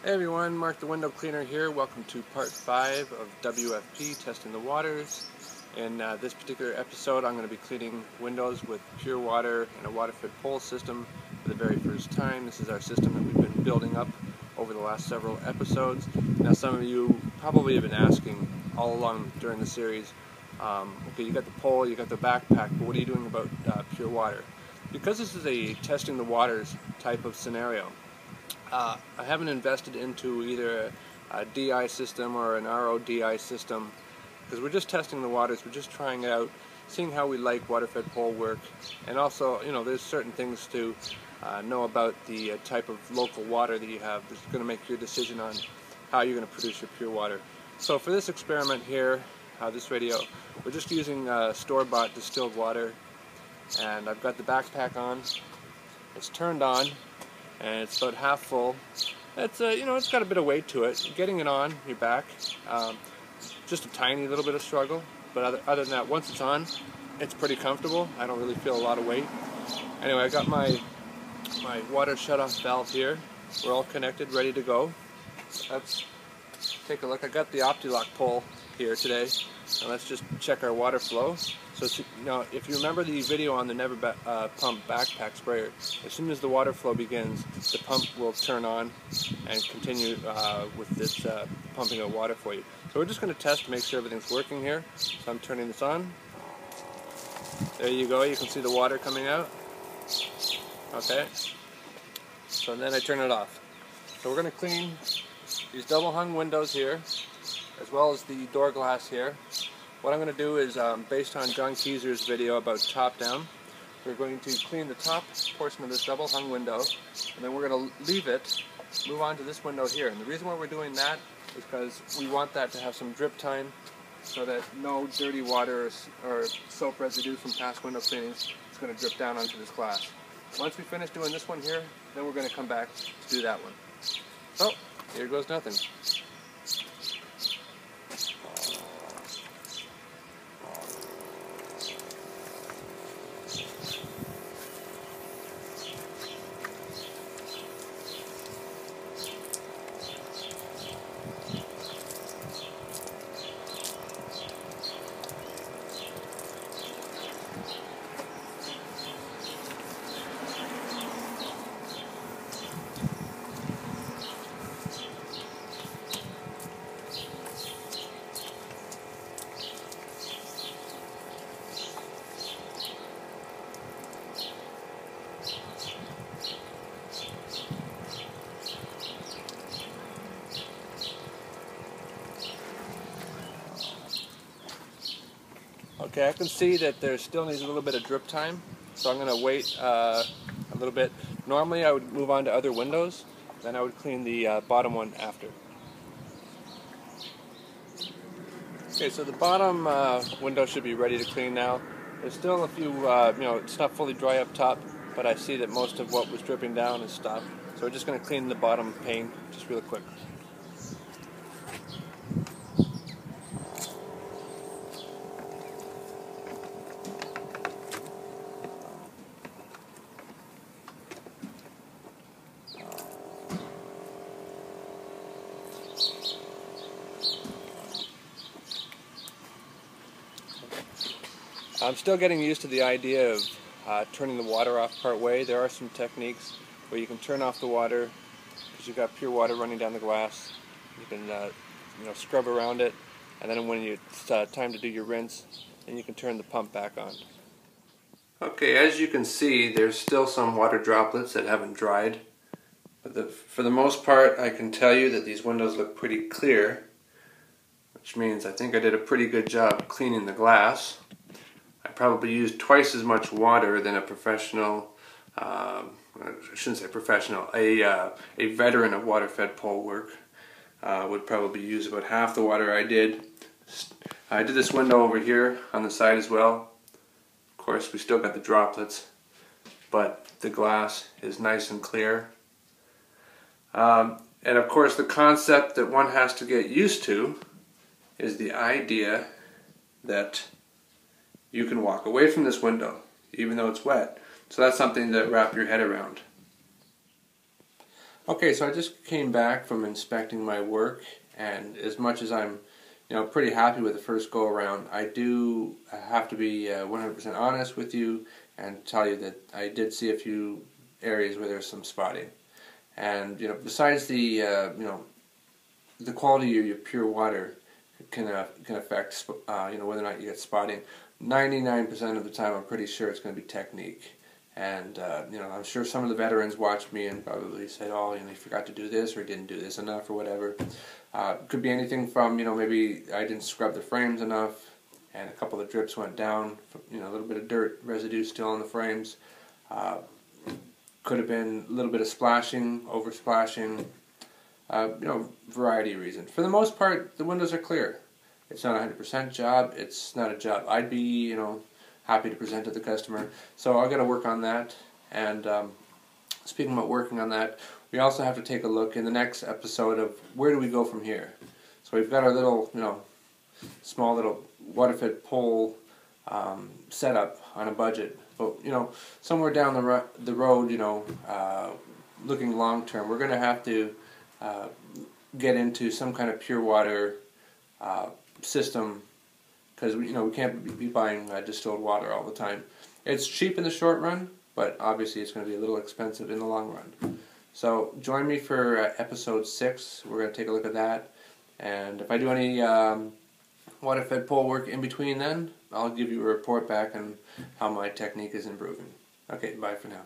Hey everyone, Mark the Window Cleaner here. Welcome to part 5 of WFP, Testing the Waters. In this particular episode I'm going to be cleaning windows with pure water and a Waterfed Pole system for the very first time. This is our system that we've been building up over the last several episodes. Now some of you probably have been asking all along during the series, okay, you got the pole, you got the backpack, but what are you doing about pure water? Because this is a testing the waters type of scenario, I haven't invested into either a DI system or an RODI system because we're just testing the waters, we're just trying it out, seeing how we like Waterfed pole work, and also, you know, there's certain things to know about the type of local water that you have that's going to make your decision on how you're going to produce your pure water. So for this experiment here, this video, we're just using store-bought distilled water, and I've got the backpack on, it's turned on, and it's about half full. It's it's got a bit of weight to it. Getting it on your back, just a tiny little bit of struggle, but other than that, once it's on, it's pretty comfortable. I don't really feel a lot of weight. Anyway, I got my water shut-off valve here. We're all connected, ready to go. Let's take a look. I got the OptiLock pole here today, and let's just check our water flow. So now, if you remember the video on the Never Pump backpack sprayer, as soon as the water flow begins, the pump will turn on and continue with this pumping of water for you. So we're just going to test to make sure everything's working here. So I'm turning this on. There you go. You can see the water coming out. Okay. So then I turn it off. So we're going to clean these double hung windows here, as well as the door glass here. What I'm going to do is, based on John Keyser's video about top down, we're going to clean the top portion of this double hung window, and then we're going to leave it, move on to this window here. And the reason why we're doing that is because we want that to have some drip time so that no dirty water or soap residue from past window cleanings is going to drip down onto this glass. Once we finish doing this one here, then we're going to come back to do that one. So, here goes nothing. Okay, I can see that there still needs a little bit of drip time, so I'm going to wait a little bit. Normally I would move on to other windows, then I would clean the bottom one after. Okay, so the bottom window should be ready to clean now. There's still a few, it's not fully dry up top, but I see that most of what was dripping down is stopped. So we're just going to clean the bottom pane just real quick. I'm still getting used to the idea of turning the water off part way. There are some techniques where you can turn off the water because you've got pure water running down the glass. You can scrub around it, and then when it's time to do your rinse, then you can turn the pump back on. Okay, as you can see, there's still some water droplets that haven't dried. But for the most part, I can tell you that these windows look pretty clear, which means I think I did a pretty good job cleaning the glass. I probably used twice as much water than a professional, I shouldn't say professional, a veteran of Waterfed pole work would probably use about half the water I did. I did this window over here on the side as well. Of course, we still got the droplets, but the glass is nice and clear. And of course, the concept that one has to get used to is the idea that you can walk away from this window, even though it's wet. So that's something to wrap your head around. Okay, so I just came back from inspecting my work, and as much as I'm, pretty happy with the first go around, I do have to be 100% honest with you and tell you that I did see a few areas where there's some spotting. And besides the quality of your pure water can affect whether or not you get spotting. 99% of the time, I'm pretty sure it's going to be technique. And I'm sure some of the veterans watched me and probably said, "Oh, you forgot to do this, or didn't do this enough, or whatever." Could be anything from maybe I didn't scrub the frames enough, and a couple of drips went down. A little bit of dirt residue still on the frames. Could have been a little bit of splashing, over splashing. Variety of reasons. For the most part, the windows are clear. It's not a 100% job. It's not a job I'd be happy to present to the customer. So I've got to work on that. And speaking about working on that, we also have to take a look in the next episode of where do we go from here. So we've got our little, small little Waterfed pole setup on a budget. But somewhere down the road, looking long term, we're going to have to get into some kind of pure water system, because we can't be buying distilled water all the time. It's cheap in the short run, but obviously it's going to be a little expensive in the long run. So join me for episode 6. We're going to take a look at that, and if I do any water-fed pole work in between then, I'll give you a report back on how my technique is improving. Okay, bye for now.